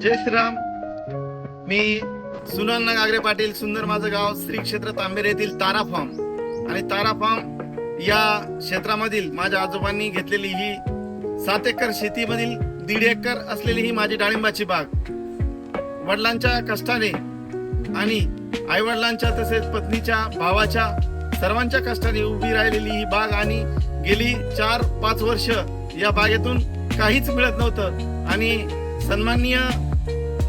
जय श्रीराम. मी सुनंदा गागरे पाटील, सुंदर माझं गाव, श्री क्षेत्र तांबेर येथील तारा फार्म आणि तारा फार्म या क्षेत्रामधील माझ्या आजोबांनी घेतलेली ही 7 एकर शेतीमधील 1.5 एकर असलेली ही माझी डाळिंबाची बाग. वडिलांच्या कष्टाने आणि आई वडिलांच्या तसेच पत्नीच्या, भावाच्या सर्वांच्या कष्टाने उभी राहिलेली ही बाग आणि गेली 4-5 वर्ष या बागेतून काहीच मिळत नव्हतं आणि सन्माननीय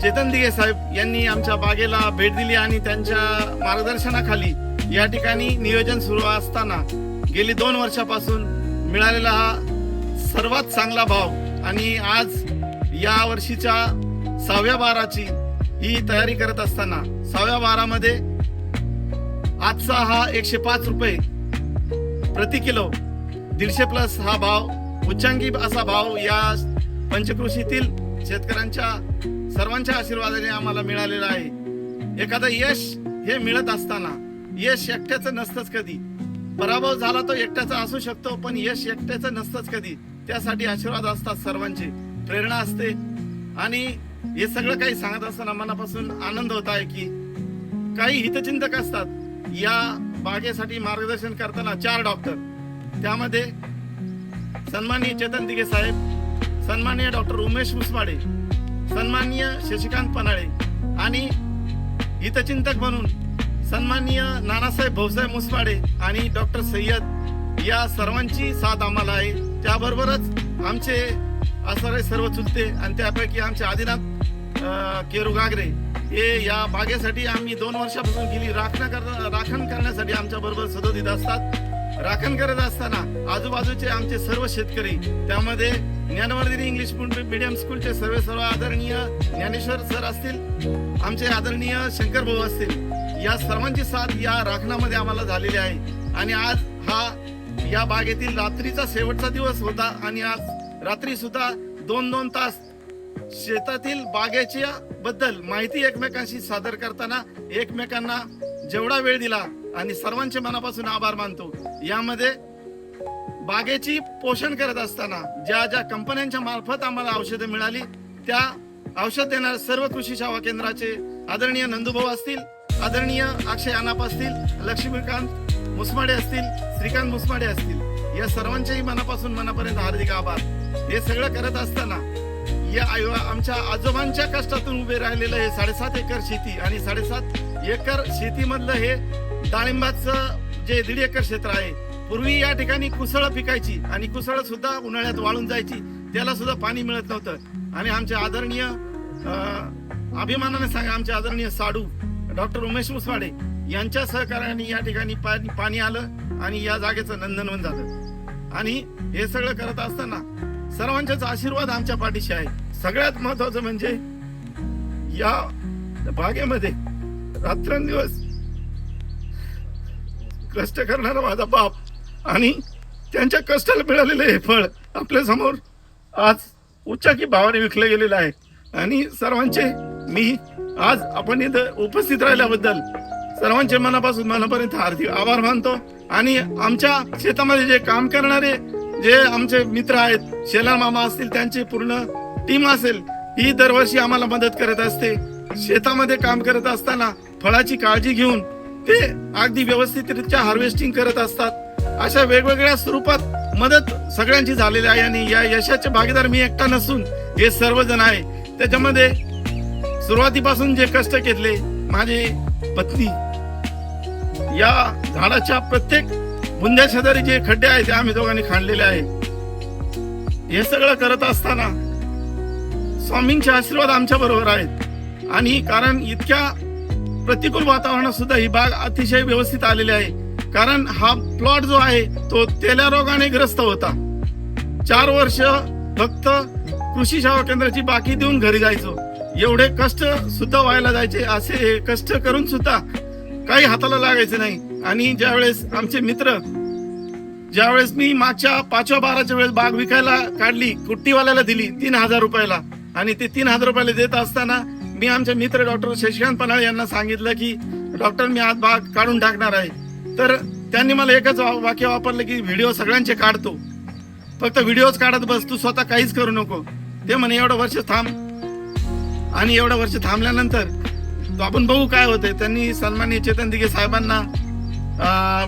चेतन दिघे साहेब यांनी आमच्या बागेला भेट दिली आणि त्यांच्या मार्गदर्शनाखाली या ठिकाणी नियोजन सुरू असताना गेली 2 वर्षापासून मिळालेला हा सर्वात चांगला भाव आणि आज या वर्षीच्या 6व्या बाराची ही तयारी करत असताना 6व्या बारामध्ये आजचा हा 105 रुपये प्रति किलो 150+ हा भाव, उच्चांकी असा भाव या पंचकृषीतील शेतकऱ्यांच्या सर्वांच्या आशीर्वादाने आम्हाला मिळालेला आहे. एखादं यश हे मिळत असताना यश एकट्याचं नसतंच कधी. पराभव झाला तो एकट्याचा असू शकतो, पण यश एकट्याचं नसतंच कधी. त्यासाठी आशीर्वाद असतात, सर्वांची प्रेरणा असते आणि हे सगळं काही सांगत असताना मनापासून आनंद होत आहे की काही हितचिंतक असतात. या बागेसाठी मार्गदर्शन करताना 4 डॉक्टर, त्यामध्ये सन्माननीय चेतन दिघे साहेब, सन्माननीय डॉक्टर उमेश मुसमाडे, सन्माननीय शशिकांत पनाळे आणि हितचिंतक म्हणून सन्माननीय नानासाहेब भाऊसाहेब मुसमाडे आणि डॉक्टर सय्यद या सर्वांची साथ आम्हाला आहे. त्याबरोबरच आमचे असणारे सर्व चुलते आणि त्यापैकी आमचे आदिनाथ केरू गागरे हे या बागेसाठी आम्ही 2 वर्षापासून गेली राखण करण्यासाठी आमच्या बरोबर सदोदित असतात. राखण करत असताना आजूबाजूचे आमचे सर्व शेतकरी, त्यामध्ये ज्ञानवर्धिनी इंग्लिश मीडियम स्कूलचे सर्व आदरणीय ज्ञानेश्वर सर असतील, आमचे आदरणीय शंकर भाऊ असतील, या सर्वांची साथ या राखणामध्ये आम्हाला झालेली आहे. आणि आज हा या बागेतील रात्रीचा शेवटचा दिवस होता आणि आज रात्री सुद्धा 2-2 तास शेतातील बागेच्या बद्दल माहिती एकमेकांशी सादर करताना एकमेकांना जेवढा वेळ दिला आणि सर्वांचे मनापासून आभार मानतो. यामध्ये बागेची पोषण करत असताना ज्या ज्या कंपन्यांच्या मार्फत आम्हाला औषधे मिळाली, त्या औषध देणाऱ्या सर्व कृषी सेवा केंद्राचे आदरणीय नंदूभाऊ असतील, आदरणीय अक्षय अनाप असतील, लक्ष्मीकांत मुसमाडे असतील, श्रीकांत मुसमाडे असतील, या सर्वांच्याही मनापर्यंत हार्दिक आभार. हे सगळं करत असताना या आमच्या आजोबांच्या कष्टातून उभे राहिलेलं हे 7.5 एकर शेती आणि 7.5 एकर शेतीमधलं हे डाळिंबाचं जे 1.5 एकर क्षेत्र आहे. पूर्वी या ठिकाणी कुसळ पिकायची आणि कुसळ सुद्धा उन्हाळ्यात वाळून जायची, त्याला सुद्धा पाणी मिळत नव्हतं. आणि आमचे आदरणीय अभिमानाने सांगा आमचे आदरणीय साडू डॉक्टर उमेश मुसमाडे यांच्या सहकार्याने या ठिकाणी पाणी आलं आणि या जागेचं नंदनवन झालं. आणि हे सगळं करत असताना सर्वांचाच आशीर्वाद आमच्या पाठीशी आहे. सगळ्यात महत्वाचं म्हणजे या बागेमध्ये रात्रंदिवस कष्ट करणारा माझा बाप आणि त्यांच्या कष्टाला मिळालेलं हे फळ आपल्या समोर आज उच्चाकी भावाने विकलं गेलेलं आहे. आणि सर्वांचे मी आज आपण इथं उपस्थित राहिल्याबद्दल सर्वांचे मनापर्यंत हार्दिक आभार मानतो. आणि आमच्या शेतामध्ये जे काम करणारे जे आमचे मित्र आहेत, शेलार मामा असतील, त्यांची पूर्ण टीम असेल, ही दरवर्षी आम्हाला मदत करत असते. शेतामध्ये काम करत असताना फळाची काळजी घेऊन ते अगदी व्यवस्थितरित्या हार्वेस्टिंग करत असतात. अशा वेगवेगळ्या स्वरूपात मदत सगळ्यांची झालेली आहे आणि या यशाचे भागीदार मी एकटा नसून हे सर्वजण आहे. त्याच्यामध्ये सुरुवातीपासून जे कष्ट घेतले माझी पत्नी, या झाडाच्या प्रत्येक बुंद्या शेजारी जे खड्डे आहेत ते आम्ही दोघांनी खाणलेले आहे. हे सगळं करत असताना स्वामींचे आशीर्वाद आमच्या बरोबर आहेत आणि कारण इतक्या प्रतिकूल वातावरणात सुद्धा ही बाग अतिशय व्यवस्थित आलेली आहे. कारण हा प्लॉट जो आहे तो तेल्या रोगाने ग्रस्त होता. 4 वर्ष फक्त कृषी सेवा केंद्राची बाकी देऊन घरी जायचो. एवढे कष्ट सुद्धा व्हायला जायचे. असे कष्ट करून सुद्धा काही हाताला लागायचं नाही. आणि ज्यावेळेस आमचे मित्र, ज्यावेळेस मी मागच्या 5-12च्या वेळेस बाग विकायला काढली, कुट्टीवाल्याला दिली 3000 रुपयाला आणि ते 3000 रुपयाला देत असताना मी आमचे मित्र डॉक्टर शशिकांत पन्हाळे यांना सांगितलं की डॉक्टर मी आज बाग काढून टाकणार आहे. तर त्यांनी मला एकच वाक्य वापरलं की व्हिडिओ सगळ्यांचे काढतो, फक्त व्हिडिओच काढत बस, तू स्वतः काहीच करू नको. ते म्हणे एवढं वर्ष थांब. आणि एवढं वर्ष थांबल्यानंतर तो आपण बघू काय होतंय. त्यांनी सन्माननीय चेतन दिघे साहेबांना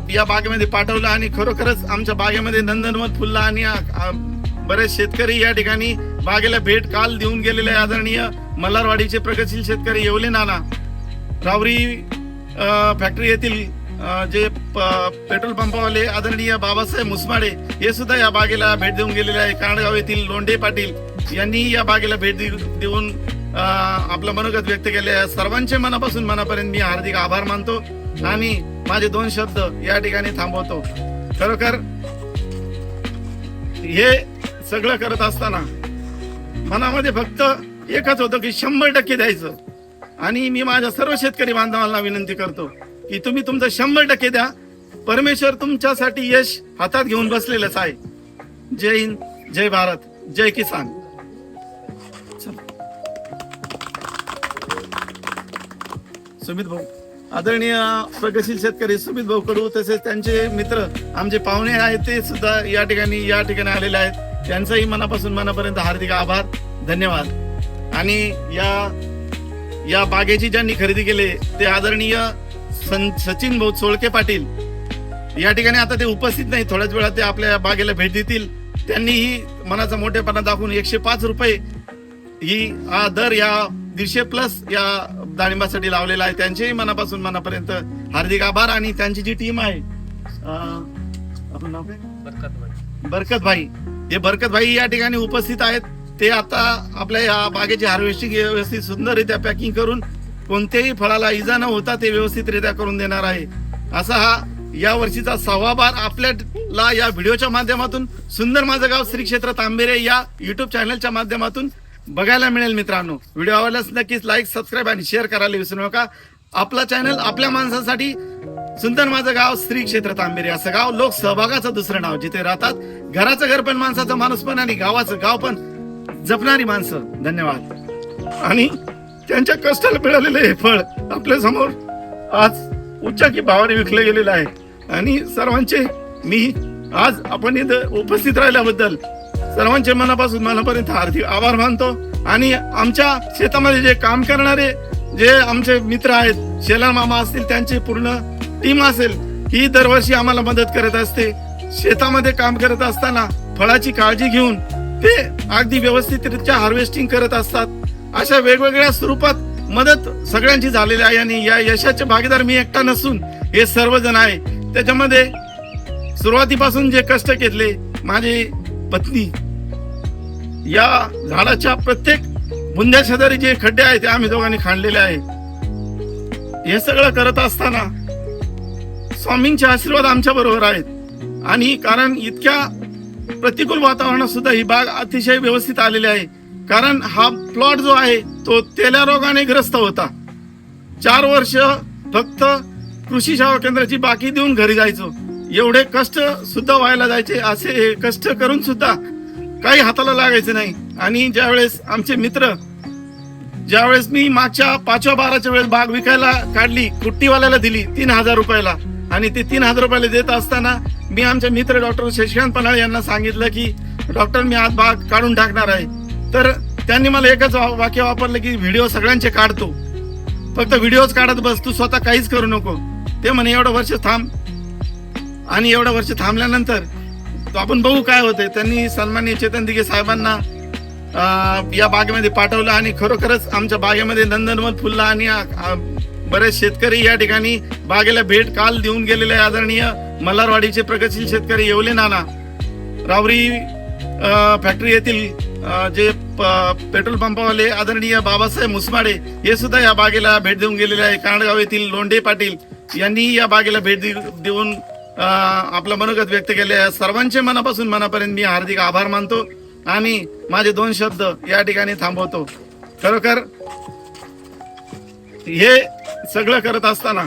या बागेमध्ये पाठवलं आणि खरोखरच आमच्या बागेमध्ये नंदनवन फुलला आणि बरेच शेतकरी या ठिकाणी बागेला भेट काल देऊन गेलेले आहे. आदरणीय मल्हारवाडीचे प्रगतशील शेतकरी येवले नाना, रावरी फॅक्टरी येथील जे पेट्रोल पंपावाले आदरणीय बाबासाहेब मुसमाडे हे सुद्धा या बागेला भेट देऊन गेलेले आहे. कांडगाव येथील लोंढे पाटील यांनी या बागेला भेट देऊन आपलं मनोगत व्यक्त केले आहे. सर्वांचे मनापासून मनापर्यंत मी हार्दिक आभार मानतो आणि माझे 2 शब्द या ठिकाणी थांबवतो. खरोखर हे सगळं करत असताना मनामध्ये फक्त एकच होतं की 100% द्यायचं. आणि मी माझ्या सर्व शेतकरी बांधवांना विनंती करतो की तुम्ही तुमचं 100% द्या. परमेश्वर तुमच्यासाठी यश हातात घेऊन बसलेलंच आहे. जय हिंद, जय भारत, जय किसान. सुमित भाऊ, आदरणीय प्रगतशील शेतकरी सुमित भाऊ कडू, तसेच त्यांचे मित्र आमचे पाहुणे आहेत ते सुद्धा या ठिकाणी आलेले आहेत. त्यांचाही मनापासून मनापर्यंत हार्दिक आभार, धन्यवाद. आणि या बागेची ज्यांनी खरेदी केली ते आदरणीय सचिन भाऊ चोळके पाटील या ठिकाणी आता ते उपस्थित नाही, थोड्याच वेळात ते आपल्या बागेला भेट देतील. त्यांनीही मनाचा मोठेपणा दाखवून 105 रुपये ही दर या 150+ या डाळिंबासाठी लावलेला आहे. त्यांचेही मनापासून मनापर्यंत हार्दिक आभार. आणि त्यांची जी टीम आहे, आपलं नाव काय, बरकत भाई, हे बरकत भाई या ठिकाणी उपस्थित आहेत. ते आता आपल्या या बागेची हार्वेस्टिंग व्यवस्थित सुंदररित्या पॅकिंग करून कोणत्याही फळाला इजा न होता ते व्यवस्थितरित्या करून देणार आहे. असा हा या वर्षीचा 6वा बार आपल्याला या व्हिडिओच्या माध्यमातून सुंदर माझं गाव श्री क्षेत्र तांबेरे या युट्यूब चॅनलच्या माध्यमातून बघायला मिळेल. मित्रांनो, व्हिडिओ आवडल्यास नक्कीच लाईक, सबस्क्राईब आणि शेअर करायला विसरू नका. आपला चॅनल आपल्या माणसासाठी सुंदर माझं गाव श्री क्षेत्र तांबेरे असं गाव लोक सहभागाचं दुसरं नाव, जिथे राहतात घराचं घर पण, माणसाचा माणूस पण आणि गावाचं गाव पण जपणारी माणसं. धन्यवाद. आणि त्यांच्या कष्टाला मिळालेलं हे फळ आपल्या समोर आज उच्चाकी भावाने विकलं गेलेलं आहे. आणि सर्वांचे मी आज आपण इथं उपस्थित राहिल्याबद्दल सर्वांचे मनापासून मनापर्यंत हार्दिक आभार मानतो. आणि आमच्या शेतामध्ये जे काम करणारे जे आमचे मित्र आहेत, शेलार मामा असतील, त्यांची पूर्ण टीम असेल, ही दरवर्षी आम्हाला मदत करत असते. शेतामध्ये काम करत असताना फळाची काळजी घेऊन ते अगदी व्यवस्थितरित्या हार्वेस्टिंग करत असतात. अशा वेगवेगळ्या स्वरूपात मदत सगळ्यांची झालेली आहे आणि या यशाचे भागीदार मी एकटा नसून हे सर्वजण आहे. त्याच्यामध्ये सुरुवातीपासून जे कष्ट घेतले माझी पत्नी, या झाडाच्या प्रत्येक बुंद्या शेजारी जे खड्डे आहेत ते आम्ही दोघांनी खाणलेले आहे. हे सगळं करत असताना स्वामींचे आशीर्वाद आमच्या बरोबर आहेत आणि कारण इतक्या प्रतिकूल वातावरणात सुद्धा ही बाग अतिशय व्यवस्थित आलेली आहे. कारण हा प्लॉट जो आहे तो तेल्या रोगाने ग्रस्त होता. 4 वर्ष फक्त कृषी सेवा केंद्राची बाकी देऊन घरी जायचो. एवढे कष्ट सुद्धा व्हायला जायचे. असे कष्ट करून सुद्धा काही हाताला लागायचं नाही. आणि ज्यावेळेस आमचे मित्र, ज्यावेळेस मी मागच्या 5-12च्या वेळेस बाग विकायला काढली, कुट्टीवाल्याला दिली 3000 रुपयाला आणि ते 3000 रुपयाला देत असताना मी आमचे मित्र डॉक्टर शशिकांत पन्हाळे यांना सांगितलं की डॉक्टर मी आज बाग काढून टाकणार आहे. तर त्यांनी मला एकच वाक्य वापरलं की व्हिडिओ सगळ्यांचे काढतो, फक्त व्हिडिओच काढत बस, तू स्वतः काहीच करू नको. ते म्हणे एवढं वर्ष थांब, आणि एवढं वर्ष थांबल्यानंतर आपण बघू काय होतंय. त्यांनी सन्माननीय चेतन दिघे साहेबांना या बागेमध्ये पाठवलं आणि खरोखरच आमच्या बागेमध्ये नंदनवन फुलला आणि बरेच शेतकरी या ठिकाणी बागेला भेट काल देऊन गेलेले आहे. आदरणीय मल्हारवाडीचे प्रगतशील शेतकरी येवले नाना, रावरी फॅक्टरी येथील जे पेट्रोल पंपावाले आदरणीय बाबासाहेब मुसमाडे हे सुद्धा या बागेला भेट देऊन गेलेले आहे. कांडगाव येथील लोंढे पाटील यांनी या बागेला भेट देऊन आपलं मनोगत व्यक्त केले आहे. सर्वांचे मनापासून मनापर्यंत मी हार्दिक आभार मानतो आणि माझे 2 शब्द या ठिकाणी थांबवतो. खरोखर हे सगळं करत असताना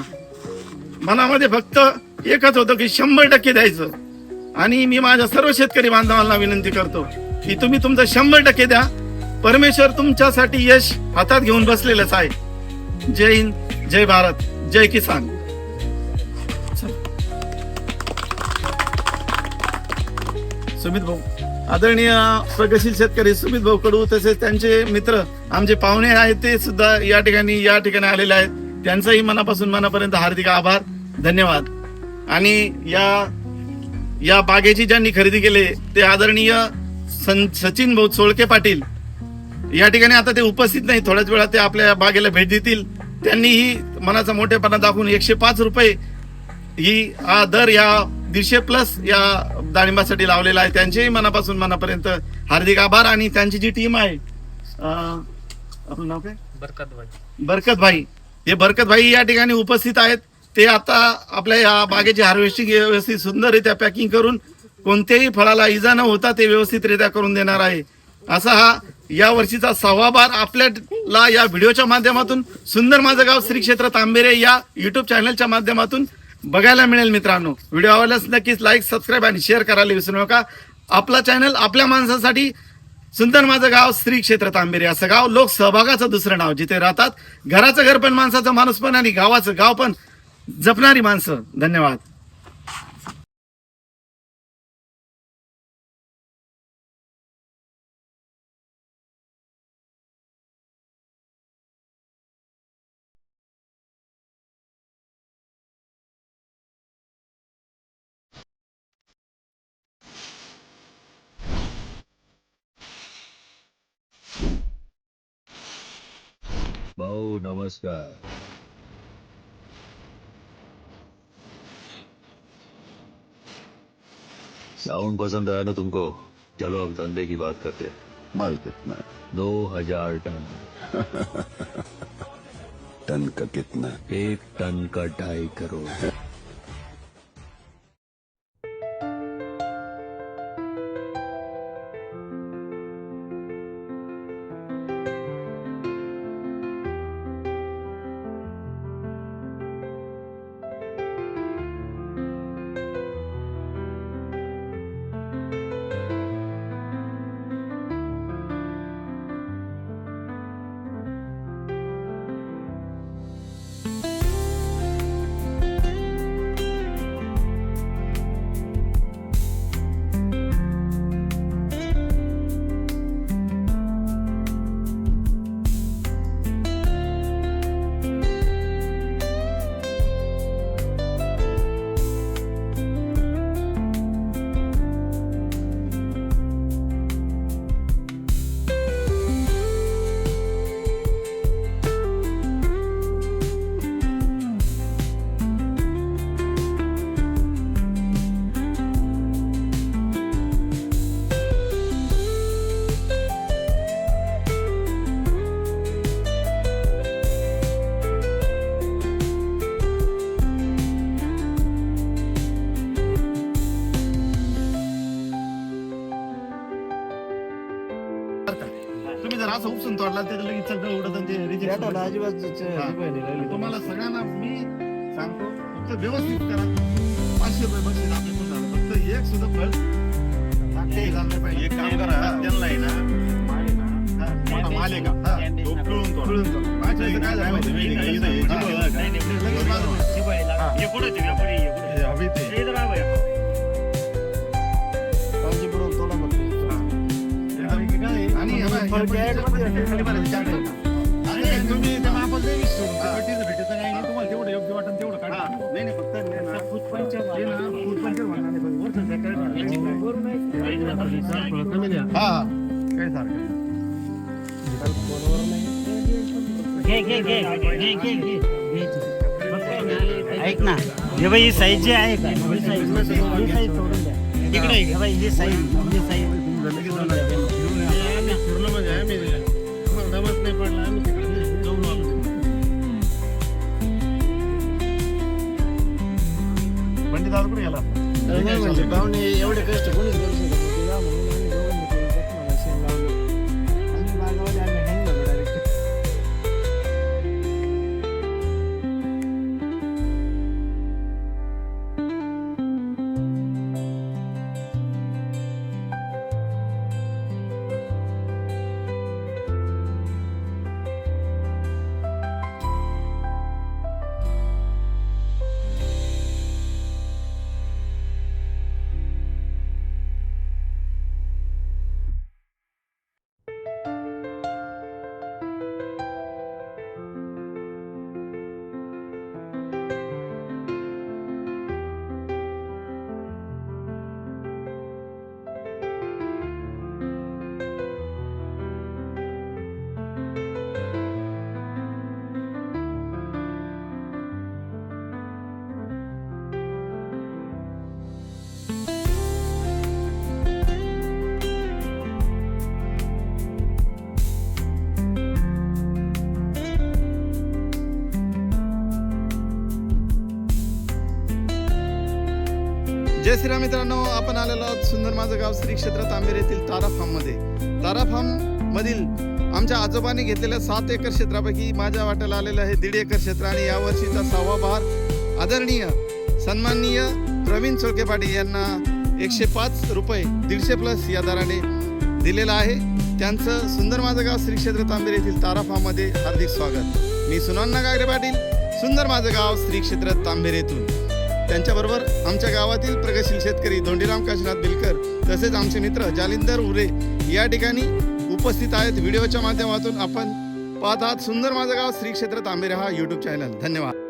मनामध्ये फक्त एकच होतं की 100% द्यायचं. आणि मी माझ्या सर्व शेतकरी बांधवांना विनंती करतो की तुम्ही तुमचं 100% द्या. परमेश्वर तुमच्यासाठी यश हातात घेऊन बसलेलंच आहे. जय हिंद, जय भारत, जय किसान. सुमित भाऊ, आदरणीय प्रगतशील शेतकरी सुमित भाऊ कडू, तसेच त्यांचे मित्र आमचे पाहुणे आहेत ते सुद्धा या ठिकाणी आलेले आहेत. त्यांचंही मनापासून मनापर्यंत हार्दिक आभार, धन्यवाद. आणि या बागेची ज्यांनी खरेदी केले ते आदरणीय सचिन भाऊ सोळके पाटील या ठिकाणी आता ते उपस्थित नाही, थोड्याच वेळात ते आपल्या बागेला भेट देतील. त्यांनीही मनाचा मोठेपणा दाखवून 105 रुपये ही दर या 150+ या डाळिंबासाठी लावलेला आहे. त्यांचेही मनापासून मनापर्यंत हार्दिक आभार. आणि त्यांची जी टीम आहे, आपलं नाव काय, बरकत भाई, हे बरकत भाई या ठिकाणी उपस्थित आहेत. ते आता आपल्या या बागेची हार्वेस्टिंग व्यवस्थित सुंदररित्या पॅकिंग करून कोणत्याही फळाला इजा न होता ते व्यवस्थितरित्या करून देणार आहे. असा हा या वर्षीचा 6वा बार आपल्याला या व्हिडिओच्या माध्यमातून सुंदर माझं गाव श्री क्षेत्र तांबेरे या युट्यूब चॅनलच्या माध्यमातून बघायला मिळेल. मित्रांनो, व्हिडिओ आवडल्यास नक्कीच लाईक, सबस्क्राईब आणि शेअर करायला विसरू नका. आपला चॅनल आपल्या माणसासाठी, सुंदर माझं गाव श्री क्षेत्र तांबेरे असं गाव, लोक सहभागाचं दुसरं नाव, जिथे राहतात घराचं घर पण, माणसाचा माणूस पण आणि गावाचं गाव पण जपणारी माणसं. धन्यवाद. भाऊ नमस्कार. साउंड पसंद आया ना तुमको? चलो अब धंधे की बात करते हैं. माल कितना? 2000 टन. टन का कितना? 1 टन का 2.5 करोड़. तुम्ही जर असं उपसून तोडला तर लगेच सगळं उडत आणि ते reject होतं. तुम्हाला सगळ्यांना मी सांगतो, फक्त व्यवस्थित करा. 500 रुपये बक्षीस आपल्याकडून झालं, फक्त एक सुद्धा फळ झालं पाहिजे. एक काम करा, त्यांना आहे ना माल आहे का तो पिळून तोडा. माझ्या इथं काय झालं माहिती आहे? हवी ते आणि तुम्ही त्या मापाला दे वीस सोडून. ते कटीचं भेटतं नाही, तुम्हाला तेवढं योग्य वाटेल तेवढं काढा. नाही नाही, फक्त हे ना, फूट पंचर म्हणणार नाही, पण वरचं जे काय झालं, कमी द्या. हा काय सारखं ऐक ना, हे बाई ही साईज जी आहे का, ही साईज सोडून द्या. तिकडे हे बाई ही साईज सोडून द्या. आम्ही फिरलो म्हणजे आम्ही तुम्हाला दमत नाही पडला, आम्ही तिकडे जाऊन आलो. पंडित दादा कुठे गेला? पाहुणे एवढे कष्ट कोणीच करू शकत नाही. तेव्हा म्हणून आम्ही दोघांनी ते एकमेकाला शेण लावलं. आम्ही बागावाले आम्ही hang झालो direct. जय श्रीराम मित्रांनो, आपण आलेलो आहोत सुंदर माझं गाव श्री क्षेत्र तांबेर येथील तारा फार्म मध्ये. तारा फार्म मधील आमच्या आजोबांनी घेतलेल्या 7 एकर क्षेत्रापैकी माझ्या वाट्याला आलेलं आहे 1.5 एकर क्षेत्र आणि या वर्षीचा 6वा बहार आदरणीय सन्माननीय प्रवीण चोळके पाटील यांना 105 रुपये 150+ या दराने दिलेला आहे. त्यांचं सुंदर माझं गाव श्री क्षेत्र तांबेर येथील तारा फार्म मध्ये हार्दिक स्वागत. मी सुनान्ना गागरे पाटील, सुंदर माझं गाव श्री क्षेत्र तांबेर येथून. त्यांच्याबरोबर आमच्या गावातील प्रगतशील शेतकरी धोंडीराम काशीनाथ बिलकर तसेच आमचे मित्र जालिंदर उरे या ठिकाणी उपस्थित आहेत. व्हिडिओच्या माध्यमातून आपण पाहत आहात सुंदर माझं गाव श्री क्षेत्र तांबेरे हा यूट्यूब चॅनल. धन्यवाद.